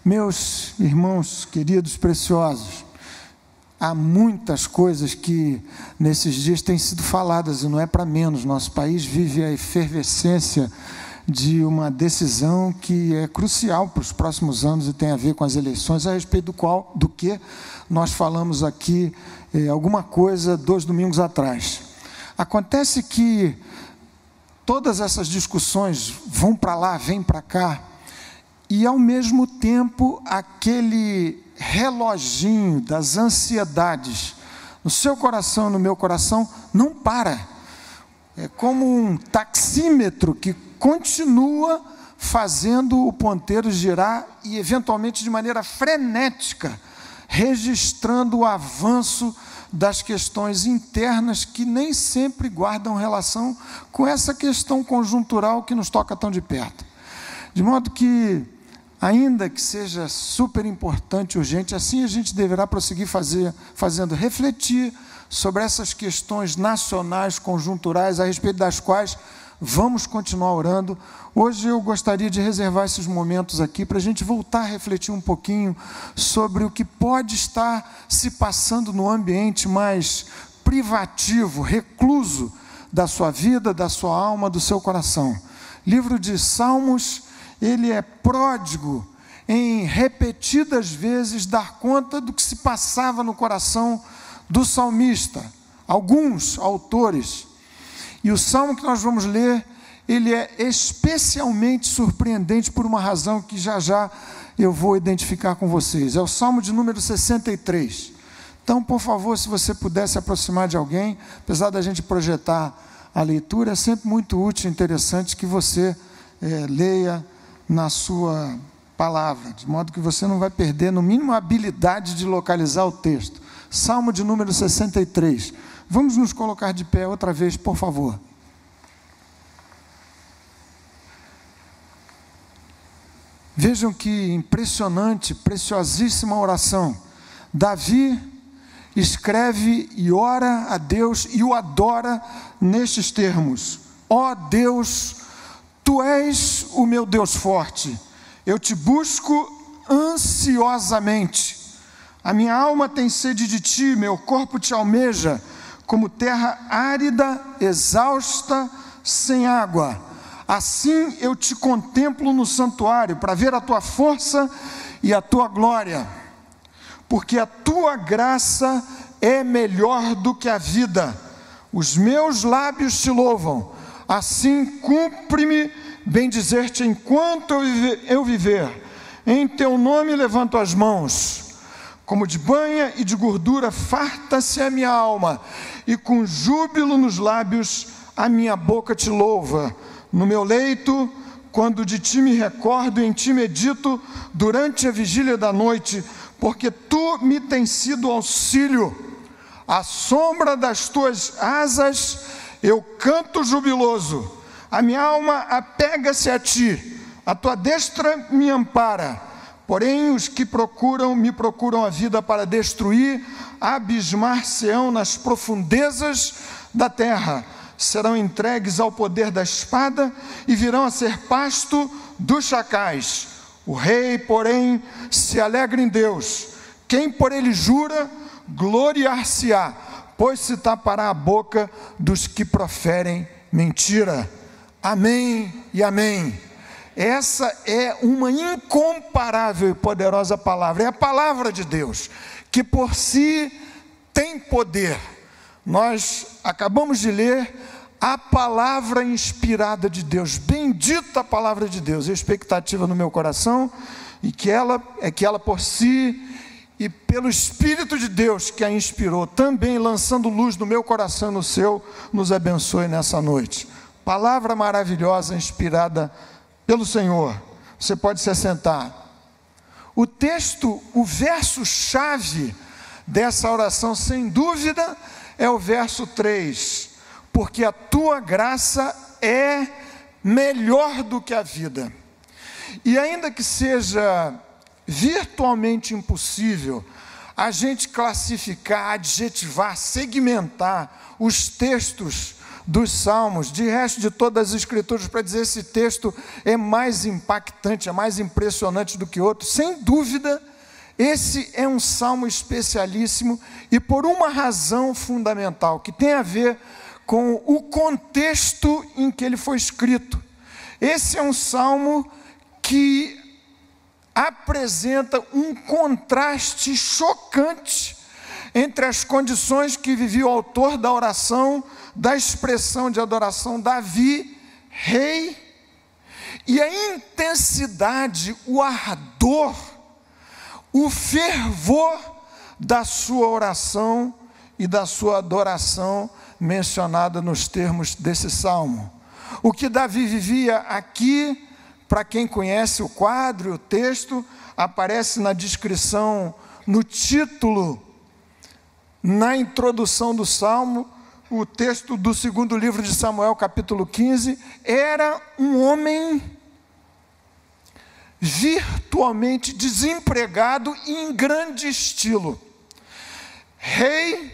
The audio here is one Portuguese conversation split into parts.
Meus irmãos queridos, preciosos, há muitas coisas que nesses dias têm sido faladas, e não é para menos. Nosso país vive a efervescência de uma decisão que é crucial para os próximos anos e tem a ver com as eleições, a respeito do que nós falamos aqui alguma coisa 2 domingos atrás. Acontece que todas essas discussões vão para lá, vêm para cá, e ao mesmo tempo aquele reloginho das ansiedades no seu coração, no meu coração, não para. É como um taxímetro que continua fazendo o ponteiro girar e eventualmente de maneira frenética, registrando o avanço das questões internas que nem sempre guardam relação com essa questão conjuntural que nos toca tão de perto. De modo que, ainda que seja super importante e urgente, assim a gente deverá prosseguir fazendo refletir sobre essas questões nacionais, conjunturais, a respeito das quais vamos continuar orando. Hoje eu gostaria de reservar esses momentos aqui para a gente voltar a refletir um pouquinho sobre o que pode estar se passando no ambiente mais privativo, recluso da sua vida, da sua alma, do seu coração. Livro de Salmos, ele é pródigo em repetidas vezes dar conta do que se passava no coração do salmista, alguns autores. E o salmo que nós vamos ler, ele é especialmente surpreendente por uma razão que já já eu vou identificar com vocês. É o salmo de número 63. Então, por favor, se você puder se aproximar de alguém, apesar da gente projetar a leitura, é sempre muito útil e interessante que você leia na sua palavra, de modo que você não vai perder, no mínimo, a habilidade de localizar o texto. Salmo de número 63. Vamos nos colocar de pé outra vez, por favor. Vejam que impressionante, preciosíssima oração. Davi escreve e ora a Deus e o adora nestes termos: ó Deus, Tu és o meu Deus forte, eu te busco ansiosamente. A minha alma tem sede de ti, meu corpo te almeja, como terra árida, exausta, sem água. Assim eu te contemplo no santuário, para ver a tua força e a tua glória. Porque a tua graça é melhor do que a vida. Os meus lábios te louvam. Assim cumpre-me bendizer-te enquanto eu viver. Em teu nome levanto as mãos. Como de banha e de gordura farta-se a minha alma, e com júbilo nos lábios a minha boca te louva. No meu leito, quando de ti me recordo e em ti medito durante a vigília da noite, porque tu me tens sido auxílio. À sombra das tuas asas eu canto jubiloso. A minha alma apega-se a ti, a tua destra me ampara. Porém, os que me procuram a vida para destruir, abismar-se-ão nas profundezas da terra. Serão entregues ao poder da espada e virão a ser pasto dos chacais. O rei, porém, se alegra em Deus. Quem por ele jura, gloriar-se-á, pois se tapará a boca dos que proferem mentira. Amém e amém. Essa é uma incomparável e poderosa palavra, é a palavra de Deus, que por si tem poder. Nós acabamos de ler a palavra inspirada de Deus, bendita a palavra de Deus. A expectativa no meu coração é que ela por si e pelo Espírito de Deus que a inspirou, também lançando luz no meu coração e no seu, nos abençoe nessa noite. Palavra maravilhosa, inspirada pelo Senhor. Você pode se assentar. O texto, o verso-chave dessa oração, sem dúvida, é o verso 3. Porque a tua graça é melhor do que a vida. E ainda que seja virtualmente impossível a gente classificar, adjetivar, segmentar os textos dos Salmos, de resto de todas as Escrituras, para dizer esse texto é mais impactante, é mais impressionante do que outro. Sem dúvida, esse é um salmo especialíssimo e por uma razão fundamental, que tem a ver com o contexto em que ele foi escrito. Esse é um salmo que apresenta um contraste chocante entre as condições que vivia o autor da oração, da expressão de adoração, Davi, rei, e a intensidade, o ardor, o fervor da sua oração e da sua adoração mencionada nos termos desse salmo. O que Davi vivia aqui, para quem conhece o quadro e o texto, aparece na descrição, no título, na introdução do salmo, o texto do segundo livro de Samuel, capítulo 15, era um homem virtualmente desempregado e em grande estilo. Rei,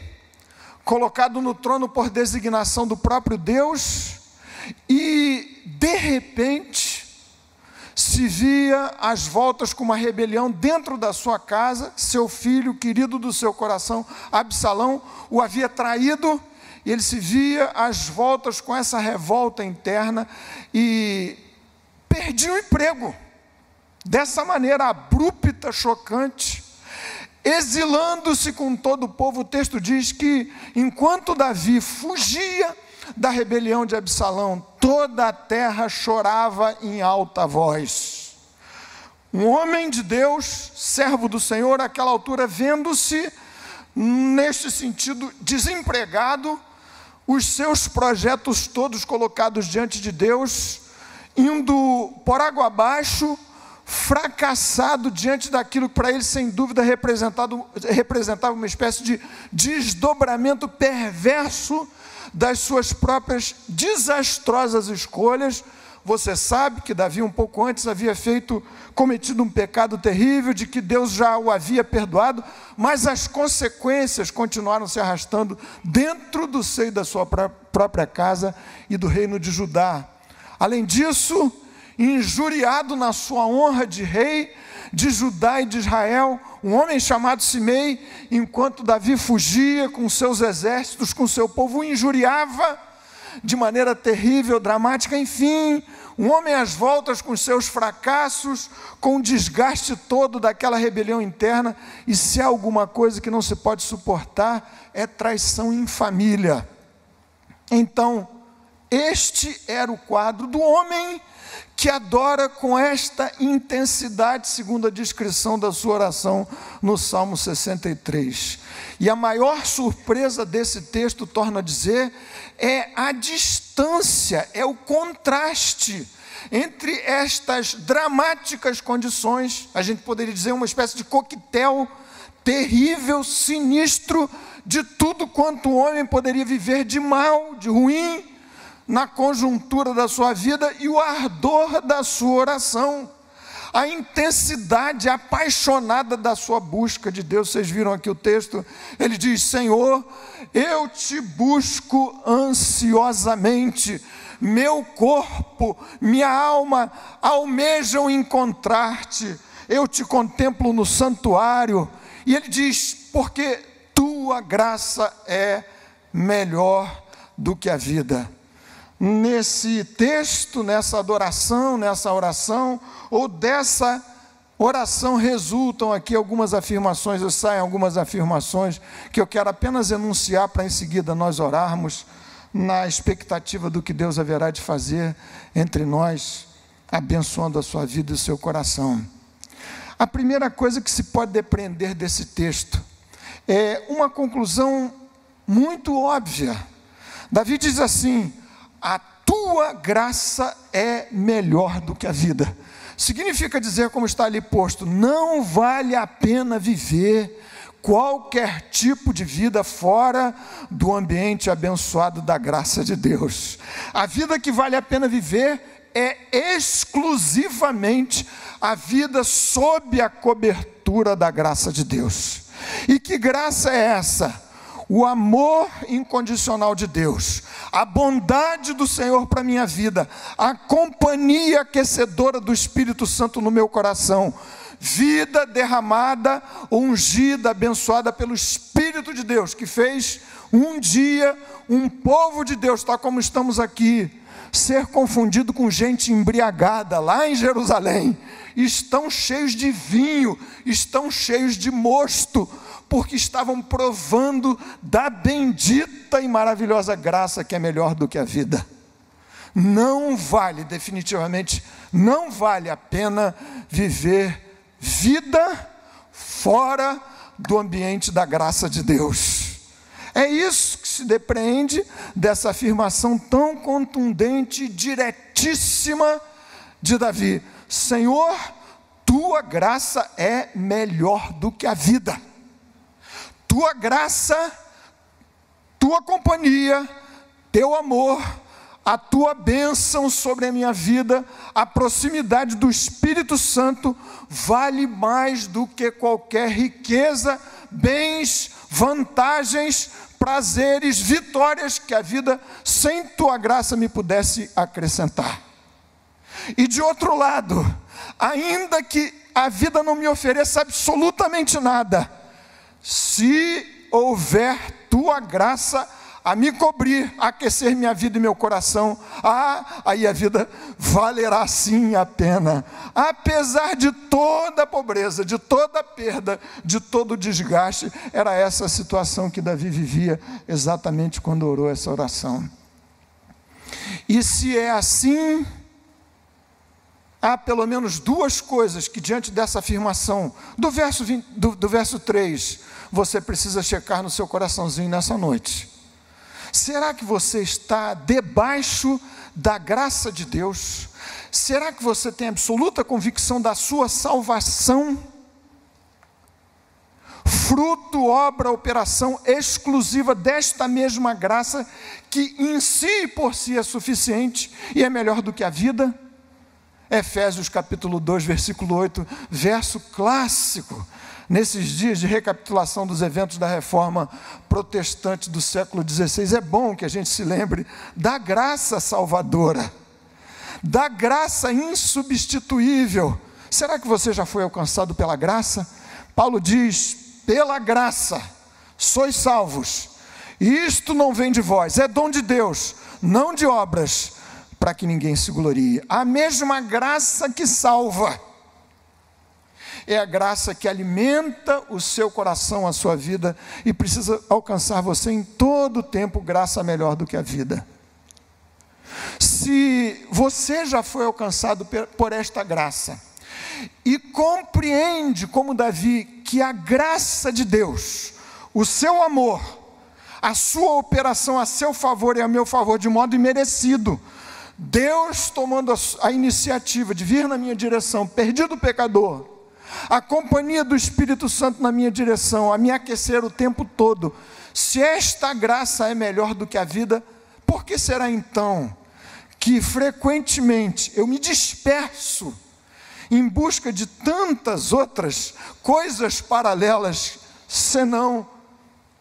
colocado no trono por designação do próprio Deus, e de repente se via às voltas com uma rebelião dentro da sua casa. Seu filho, querido do seu coração, Absalão, o havia traído, e ele se via às voltas com essa revolta interna e perdia o emprego. Dessa maneira abrupta, chocante, exilando-se com todo o povo. O texto diz que enquanto Davi fugia da rebelião de Absalão, toda a terra chorava em alta voz. Um homem de Deus, servo do Senhor, àquela altura, vendo-se, neste sentido, desempregado, os seus projetos todos colocados diante de Deus, indo por água abaixo, fracassado diante daquilo que para ele, sem dúvida, representava uma espécie de desdobramento perverso das suas próprias desastrosas escolhas. Você sabe que Davi, um pouco antes, havia cometido um pecado terrível, de que Deus já o havia perdoado, mas as consequências continuaram se arrastando dentro do seio da sua própria casa e do reino de Judá. Além disso, injuriado na sua honra de rei de Judá e de Israel, um homem chamado Simei, enquanto Davi fugia com seus exércitos, com seu povo, o injuriava de maneira terrível, dramática. Enfim, um homem às voltas com seus fracassos, com o desgaste todo daquela rebelião interna. E se há alguma coisa que não se pode suportar, é traição em família. Então, este era o quadro do homem que adora com esta intensidade, segundo a descrição da sua oração no Salmo 63. E a maior surpresa desse texto, torno a dizer, é a distância, é o contraste entre estas dramáticas condições. A gente poderia dizer uma espécie de coquetel terrível, sinistro, de tudo quanto o homem poderia viver de mal, de ruim, na conjuntura da sua vida, e o ardor da sua oração, a intensidade apaixonada da sua busca de Deus. Vocês viram aqui o texto, ele diz: Senhor, eu te busco ansiosamente, meu corpo, minha alma almejam encontrar-te, eu te contemplo no santuário. E ele diz: porque tua graça é melhor do que a vida. Nesse texto, nessa adoração, nessa oração, ou dessa oração, resultam aqui algumas afirmações, ou saem algumas afirmações, que eu quero apenas enunciar para em seguida nós orarmos, na expectativa do que Deus haverá de fazer entre nós, abençoando a sua vida e o seu coração. A primeira coisa que se pode depreender desse texto é uma conclusão muito óbvia. Davi diz assim: a tua graça é melhor do que a vida. Significa dizer, como está ali posto, não vale a pena viver qualquer tipo de vida fora do ambiente abençoado da graça de Deus. A vida que vale a pena viver é exclusivamente a vida sob a cobertura da graça de Deus. E que graça é essa? o amor incondicional de Deus, a bondade do Senhor para a minha vida, a companhia aquecedora do Espírito Santo no meu coração, vida derramada, ungida, abençoada pelo Espírito de Deus, que fez um dia um povo de Deus, tal como estamos aqui, ser confundido com gente embriagada lá em Jerusalém. Estão cheios de vinho, estão cheios de mosto, porque estavam provando da bendita e maravilhosa graça que é melhor do que a vida. Não vale, definitivamente, não vale a pena viver vida fora do ambiente da graça de Deus. É isso que se depreende dessa afirmação tão contundente e diretíssima de Davi: Senhor, tua graça é melhor do que a vida. Tua graça, tua companhia, teu amor, a tua bênção sobre a minha vida, a proximidade do Espírito Santo, vale mais do que qualquer riqueza, bens, vantagens, prazeres, vitórias que a vida sem tua graça me pudesse acrescentar. E de outro lado, ainda que a vida não me ofereça absolutamente nada, se houver tua graça a me cobrir, a aquecer minha vida e meu coração, aí a vida valerá sim a pena, apesar de toda a pobreza, de toda a perda, de todo o desgaste. Era essa a situação que Davi vivia exatamente quando orou essa oração. E se é assim, há pelo menos duas coisas que diante dessa afirmação do verso 3, você precisa checar no seu coraçãozinho nessa noite. Será que você está debaixo da graça de Deus? Será que você tem absoluta convicção da sua salvação? Fruto, obra, operação exclusiva desta mesma graça, que em si e por si é suficiente e é melhor do que a vida? Efésios capítulo 2, versículo 8, verso clássico, nesses dias de recapitulação dos eventos da reforma protestante do século XVI. É bom que a gente se lembre da graça salvadora, da graça insubstituível. Será que você já foi alcançado pela graça? Paulo diz: pela graça sois salvos, e isto não vem de vós, é dom de Deus, não de obras, para que ninguém se glorie. A mesma graça que salva é a graça que alimenta o seu coração, a sua vida, e precisa alcançar você em todo o tempo. Graça melhor do que a vida. Se você já foi alcançado por esta graça, e compreende, como Davi, que a graça de Deus, o seu amor, a sua operação a seu favor e a meu favor de modo imerecido, Deus tomando a iniciativa de vir na minha direção, perdido pecador, a companhia do Espírito Santo na minha direção, a me aquecer o tempo todo. Se esta graça é melhor do que a vida, por que será então que frequentemente eu me disperso em busca de tantas outras coisas paralelas, senão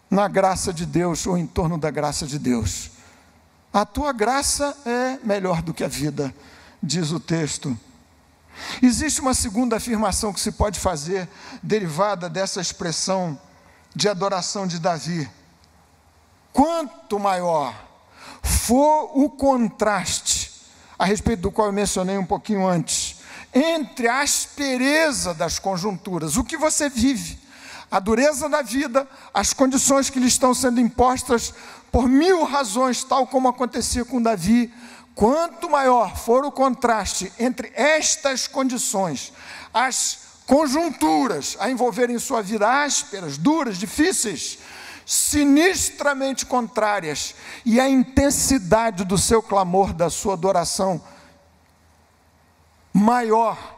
na graça de Deus ou em torno da graça de Deus? A tua graça é melhor do que a vida, diz o texto. Existe uma segunda afirmação que se pode fazer, derivada dessa expressão de adoração de Davi. Quanto maior for o contraste, a respeito do qual eu mencionei um pouquinho antes, entre a aspereza das conjunturas, o que você vive, a dureza da vida, as condições que lhe estão sendo impostas por mil razões, tal como acontecia com Davi. Quanto maior for o contraste entre estas condições, as conjunturas a envolverem sua vida ásperas, duras, difíceis, sinistramente contrárias, e a intensidade do seu clamor, da sua adoração, maior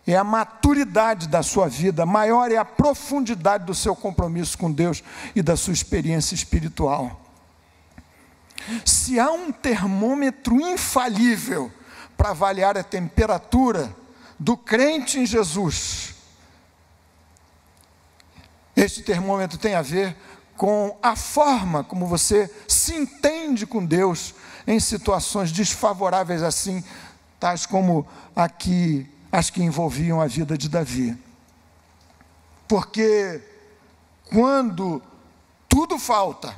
é a maturidade da sua vida, maior é a profundidade do seu compromisso com Deus e da sua experiência espiritual. Se há um termômetro infalível para avaliar a temperatura do crente em Jesus, este termômetro tem a ver com a forma como você se entende com Deus em situações desfavoráveis assim, tais como aqui as que envolviam a vida de Davi. Porque quando tudo falta,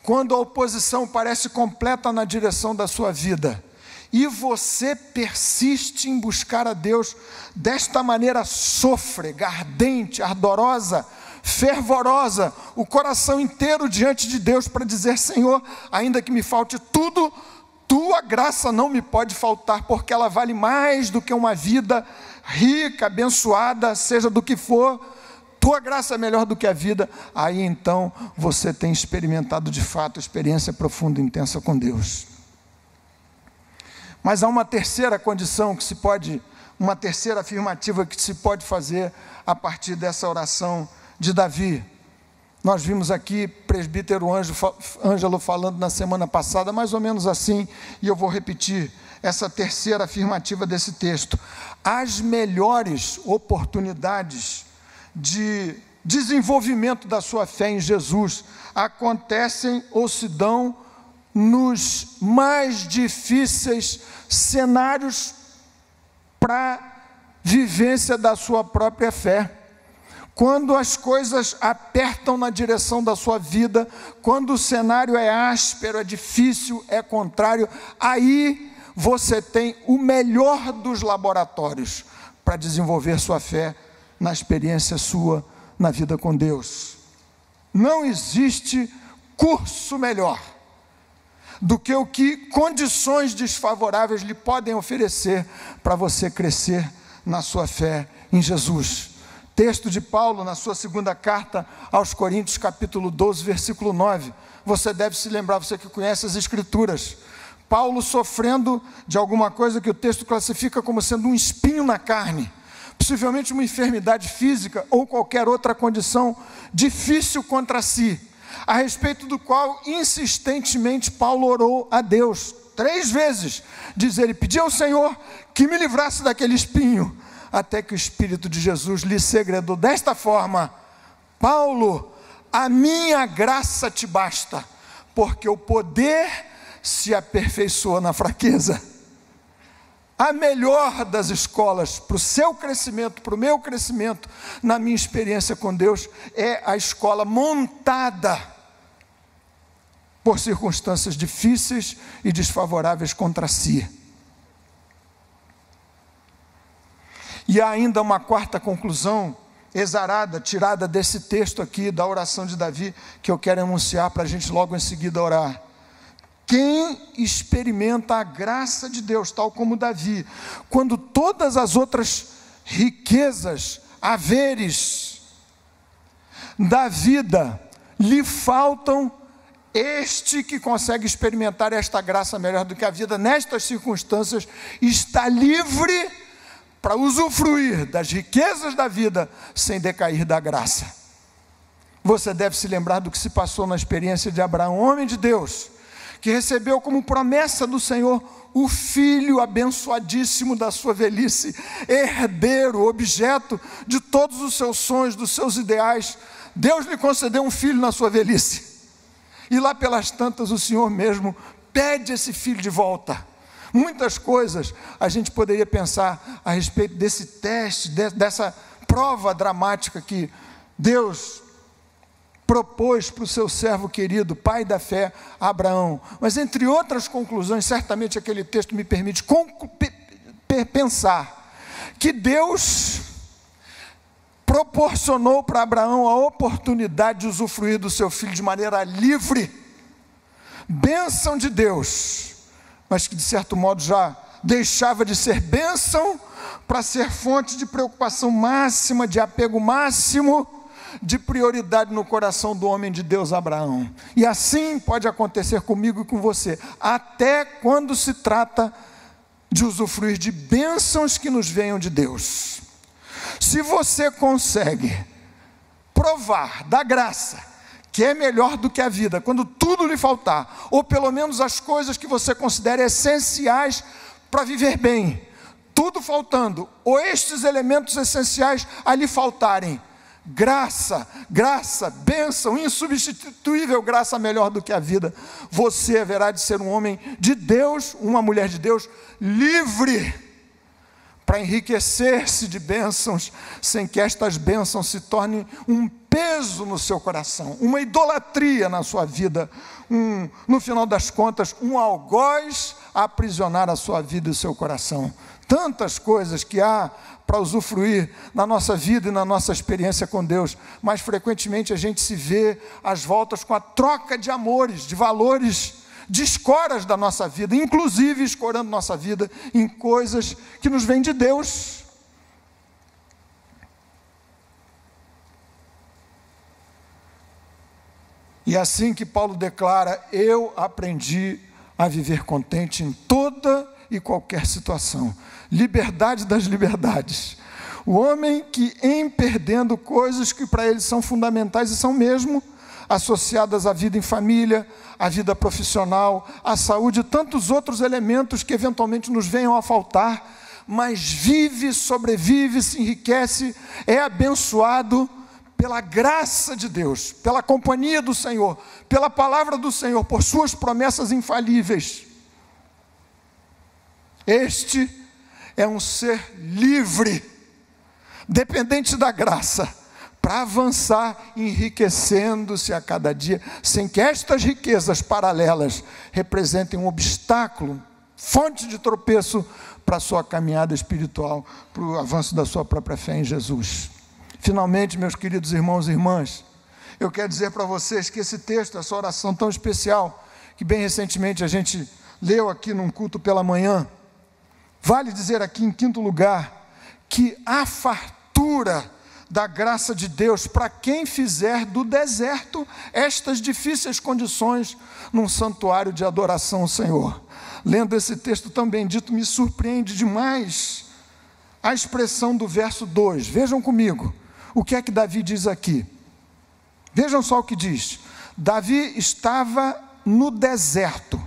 quando a oposição parece completa na direção da sua vida, e você persiste em buscar a Deus desta maneira sôfrega, ardente, ardorosa, fervorosa, o coração inteiro diante de Deus para dizer: Senhor, ainda que me falte tudo, tua graça não me pode faltar, porque ela vale mais do que uma vida rica, abençoada, seja do que for. Tua graça é melhor do que a vida. Aí então você tem experimentado de fato experiência profunda e intensa com Deus. Mas há uma terceira condição que se pode, uma terceira afirmativa que se pode fazer a partir dessa oração de Davi. Nós vimos aqui presbítero Ângelo falando na semana passada, mais ou menos assim, e eu vou repetir essa terceira afirmativa desse texto. As melhores oportunidades de desenvolvimento da sua fé em Jesus acontecem ou se dão nos mais difíceis cenários para vivência da sua própria fé. Quando as coisas apertam na direção da sua vida, quando o cenário é áspero, é difícil, é contrário, aí você tem o melhor dos laboratórios para desenvolver sua fé na experiência sua na vida com Deus. Não existe curso melhor do que o que condições desfavoráveis lhe podem oferecer para você crescer na sua fé em Jesus. Texto de Paulo na sua segunda carta aos Coríntios, capítulo 12, versículo 9. Você deve se lembrar, você que conhece as Escrituras. Paulo sofrendo de alguma coisa que o texto classifica como sendo um espinho na carne, possivelmente uma enfermidade física ou qualquer outra condição difícil contra si, a respeito do qual insistentemente Paulo orou a Deus 3 vezes, diz ele: pedi ao Senhor que me livrasse daquele espinho, até que o Espírito de Jesus lhe segredou desta forma: Paulo, a minha graça te basta, porque o poder se aperfeiçoa na fraqueza. A melhor das escolas para o seu crescimento, para o meu crescimento, na minha experiência com Deus, é a escola montada por circunstâncias difíceis e desfavoráveis contra si. E há ainda uma quarta conclusão exarada, tirada desse texto aqui, da oração de Davi, que eu quero anunciar para a gente logo em seguida orar. Quem experimenta a graça de Deus, tal como Davi, quando todas as outras riquezas, haveres da vida lhe faltam, este que consegue experimentar esta graça melhor do que a vida, nestas circunstâncias, está livre para usufruir das riquezas da vida, sem decair da graça. Você deve se lembrar do que se passou na experiência de Abraão, homem de Deus, que recebeu como promessa do Senhor o filho abençoadíssimo da sua velhice, herdeiro, objeto de todos os seus sonhos, dos seus ideais. Deus lhe concedeu um filho na sua velhice, e lá pelas tantas o Senhor mesmo pede esse filho de volta. Muitas coisas a gente poderia pensar a respeito desse teste, dessa prova dramática que Deus propôs para o seu servo querido, pai da fé, Abraão. Mas entre outras conclusões, certamente aquele texto me permite pensar que Deus proporcionou para Abraão a oportunidade de usufruir do seu filho de maneira livre, bênção de Deus, mas que de certo modo já deixava de ser bênção para ser fonte de preocupação máxima, de apego máximo, de prioridade no coração do homem de Deus Abraão. E assim pode acontecer comigo e com você, até quando se trata de usufruir de bênçãos que nos venham de Deus. Se você consegue provar da graça, que é melhor do que a vida, quando tudo lhe faltar, ou pelo menos as coisas que você considera essenciais para viver bem, tudo faltando, ou estes elementos essenciais a lhe faltarem, Graça, bênção, insubstituível graça melhor do que a vida. Você haverá de ser um homem de Deus, uma mulher de Deus, livre, para enriquecer-se de bênçãos, sem que estas bênçãos se tornem um peso no seu coração, uma idolatria na sua vida, no final das contas, um algoz a aprisionar a sua vida e o seu coração. Tantas coisas que há para usufruir na nossa vida e na nossa experiência com Deus, mas frequentemente a gente se vê às voltas com a troca de amores, de valores, de escoras da nossa vida, inclusive escorando nossa vida em coisas que nos vêm de Deus. E é assim que Paulo declara: eu aprendi a viver contente em toda e qualquer situação. Liberdade das liberdades. O homem que, em perdendo coisas que para ele são fundamentais e são mesmo associadas à vida em família, à vida profissional, à saúde e tantos outros elementos que eventualmente nos venham a faltar, mas vive, sobrevive, se enriquece, é abençoado pela graça de Deus, pela companhia do Senhor, pela palavra do Senhor, por suas promessas infalíveis. Este é um ser livre, dependente da graça, para avançar, enriquecendo-se a cada dia, sem que estas riquezas paralelas representem um obstáculo, fonte de tropeço para a sua caminhada espiritual, para o avanço da sua própria fé em Jesus. Finalmente, meus queridos irmãos e irmãs, eu quero dizer para vocês que esse texto, essa oração tão especial, que bem recentemente a gente leu aqui num culto pela manhã, vale dizer aqui em quinto lugar, que há fartura da graça de Deus para quem fizer do deserto estas difíceis condições num santuário de adoração ao Senhor. Lendo esse texto tão bendito, me surpreende demais a expressão do verso 2. Vejam comigo, o que é que Davi diz aqui? Vejam só o que diz. Davi estava no deserto,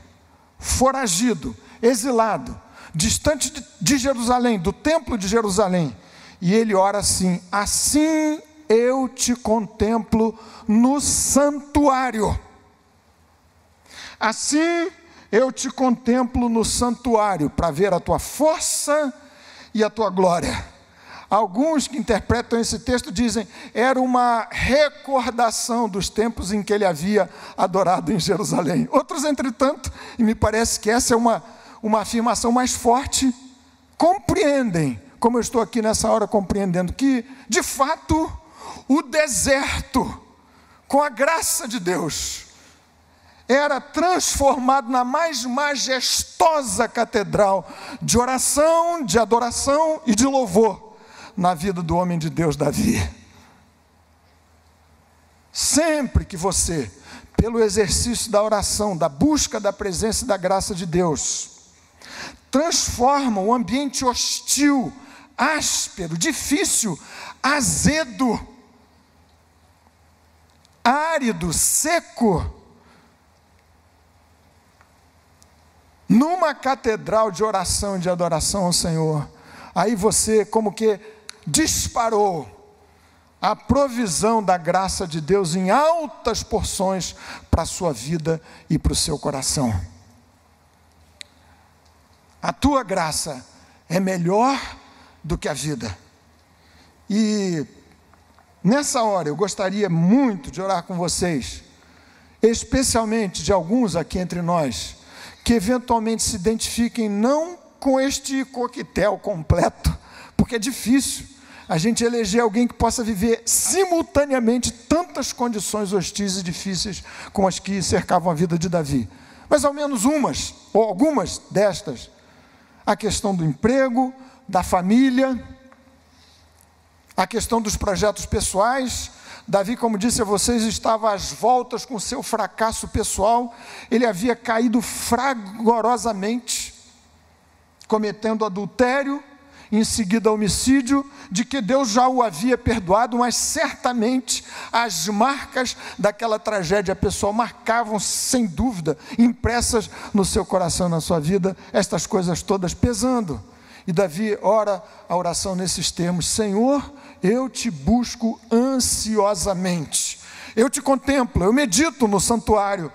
foragido, exilado, distante de Jerusalém, do templo de Jerusalém. E ele ora assim: assim eu te contemplo no santuário. Assim eu te contemplo no santuário, para ver a tua força e a tua glória. Alguns que interpretam esse texto dizem, era uma recordação dos tempos em que ele havia adorado em Jerusalém. Outros, entretanto, e me parece que essa é uma afirmação mais forte, compreendem, como eu estou aqui nessa hora compreendendo, que, de fato, o deserto, com a graça de Deus, era transformado na mais majestosa catedral de oração, de adoração e de louvor na vida do homem de Deus Davi. Sempre que você, pelo exercício da oração, da busca da presença e da graça de Deus, transforma um ambiente hostil, áspero, difícil, azedo, árido, seco, numa catedral de oração e de adoração ao Senhor, aí você como que disparou a provisão da graça de Deus em altas porções para a sua vida e para o seu coração. A tua graça é melhor do que a vida. E nessa hora eu gostaria muito de orar com vocês, especialmente de alguns aqui entre nós, que eventualmente se identifiquem não com este coquetel completo, porque é difícil a gente eleger alguém que possa viver simultaneamente tantas condições hostis e difíceis como as que cercavam a vida de Davi. Mas ao menos umas, ou algumas destas, a questão do emprego, da família, a questão dos projetos pessoais. Davi, como disse a vocês, estava às voltas com o seu fracasso pessoal, ele havia caído fragorosamente, cometendo adultério, em seguida homicídio, de que Deus já o havia perdoado, mas certamente as marcas daquela tragédia pessoal marcavam, sem dúvida, impressas no seu coração, na sua vida, estas coisas todas pesando. E Davi ora a oração nesses termos: Senhor, eu te busco ansiosamente, eu te contemplo, eu medito no santuário.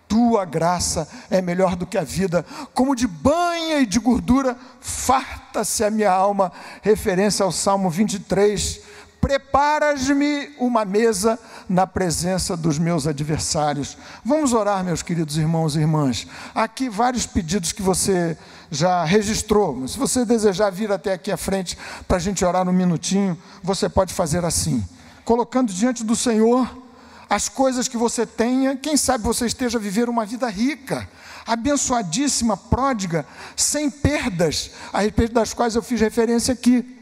Tua graça é melhor do que a vida, como de banha e de gordura farta-se a minha alma. Referência ao Salmo 23. Preparas-me uma mesa na presença dos meus adversários. Vamos orar, meus queridos irmãos e irmãs. Aqui vários pedidos que você já registrou. Se você desejar vir até aqui à frente para a gente orar um minutinho, você pode fazer assim, colocando diante do Senhor as coisas que você tenha. Quem sabe você esteja vivendo uma vida rica, abençoadíssima, pródiga, sem perdas, a respeito das quais eu fiz referência aqui.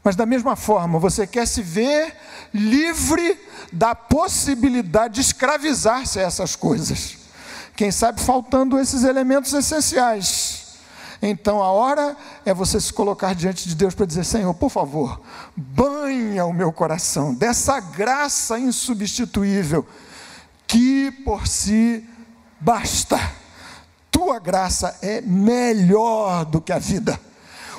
Mas da mesma forma, você quer se ver livre da possibilidade de escravizar-se a essas coisas. Quem sabe faltando esses elementos essenciais. Então a hora é você se colocar diante de Deus para dizer: Senhor, por favor, banha o meu coração dessa graça insubstituível, que por si basta. Tua graça é melhor do que a vida.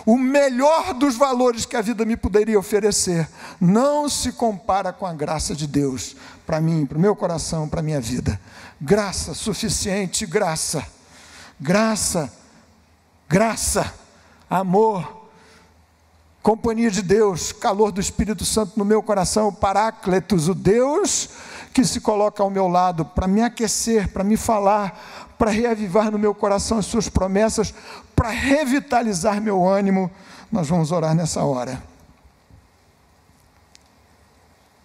O melhor dos valores que a vida me poderia oferecer não se compara com a graça de Deus para mim, para o meu coração, para a minha vida. Graça suficiente, graça, amor, companhia de Deus, calor do Espírito Santo no meu coração, o Paráclitos, o Deus que se coloca ao meu lado para me aquecer, para me falar, para reavivar no meu coração as suas promessas, para revitalizar meu ânimo. Nós vamos orar nessa hora.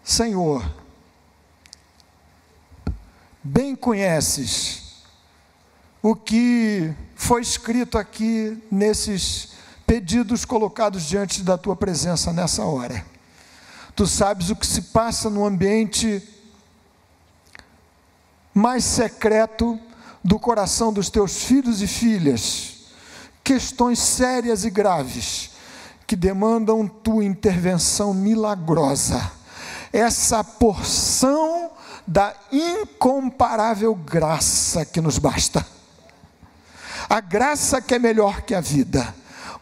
Senhor, bem conheces o que foi escrito aqui nesses pedidos colocados diante da tua presença nessa hora. Tu sabes o que se passa no ambiente mais secreto do coração dos teus filhos e filhas, questões sérias e graves, que demandam tua intervenção milagrosa, essa porção da incomparável graça que nos basta, a graça que é melhor que a vida.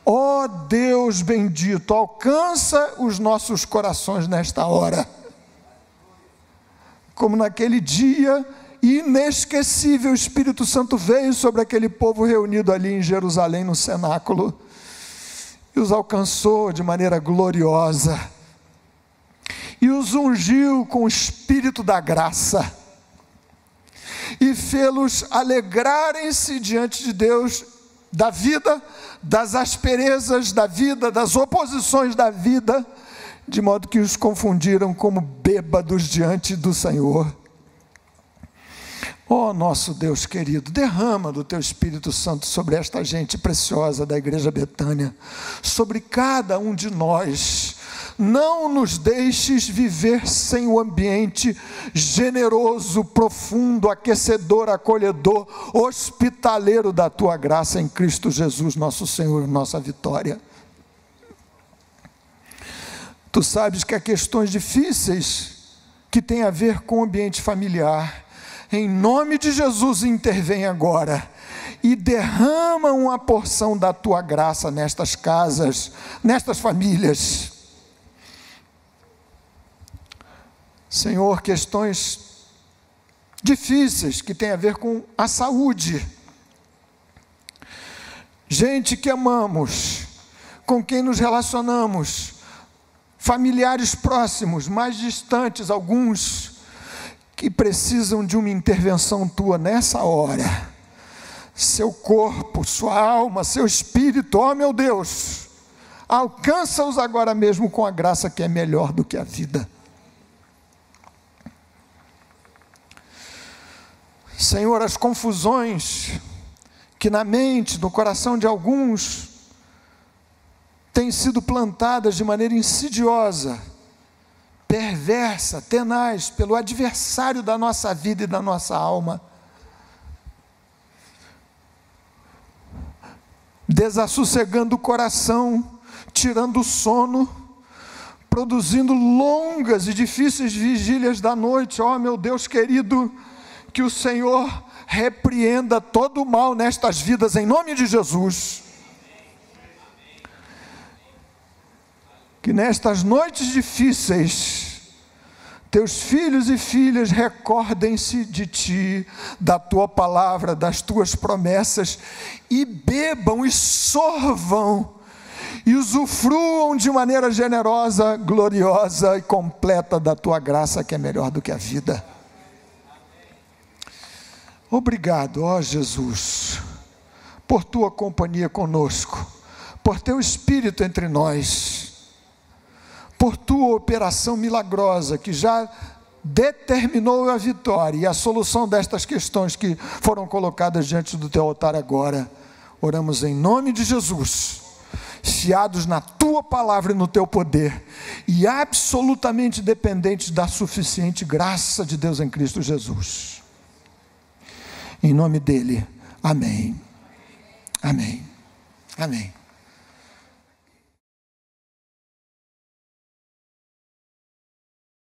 Ó Deus bendito, alcança os nossos corações nesta hora, como naquele dia inesquecível, o Espírito Santo veio sobre aquele povo reunido ali em Jerusalém, no cenáculo, e os alcançou de maneira gloriosa, e os ungiu com o Espírito da graça, e fê-los alegrarem-se diante de Deus da vida, das asperezas da vida, das oposições da vida, de modo que os confundiram como bêbados diante do Senhor. Ó nosso Deus querido, derrama do teu Espírito Santo sobre esta gente preciosa da Igreja Betânia, sobre cada um de nós. Não nos deixes viver sem o ambiente generoso, profundo, aquecedor, acolhedor, hospitaleiro da tua graça em Cristo Jesus, nosso Senhor, nossa vitória. Tu sabes que há questões difíceis que têm a ver com o ambiente familiar. Em nome de Jesus, intervém agora e derrama uma porção da tua graça nestas casas, nestas famílias. Senhor, questões difíceis que têm a ver com a saúde. Gente que amamos, com quem nos relacionamos, familiares próximos, mais distantes, alguns que precisam de uma intervenção tua nessa hora. Seu corpo, sua alma, seu espírito, ó meu Deus, alcança-os agora mesmo com a graça que é melhor do que a vida. Senhor, as confusões que na mente, no coração de alguns têm sido plantadas de maneira insidiosa, perversa, tenaz, pelo adversário da nossa vida e da nossa alma, desassossegando o coração, tirando o sono, produzindo longas e difíceis vigílias da noite. Ó meu Deus querido, que o Senhor repreenda todo o mal nestas vidas, em nome de Jesus. que nestas noites difíceis, teus filhos e filhas recordem-se de ti, da tua palavra, das tuas promessas, e bebam e sorvam, e usufruam de maneira generosa, gloriosa e completa da tua graça, que é melhor do que a vida. Obrigado, ó Jesus, por tua companhia conosco, por teu Espírito entre nós, por tua operação milagrosa que já determinou a vitória e a solução destas questões que foram colocadas diante do teu altar agora. Oramos em nome de Jesus, fiados na tua palavra e no teu poder, e absolutamente dependentes da suficiente graça de Deus em Cristo Jesus. Em nome dele, amém, amém, amém.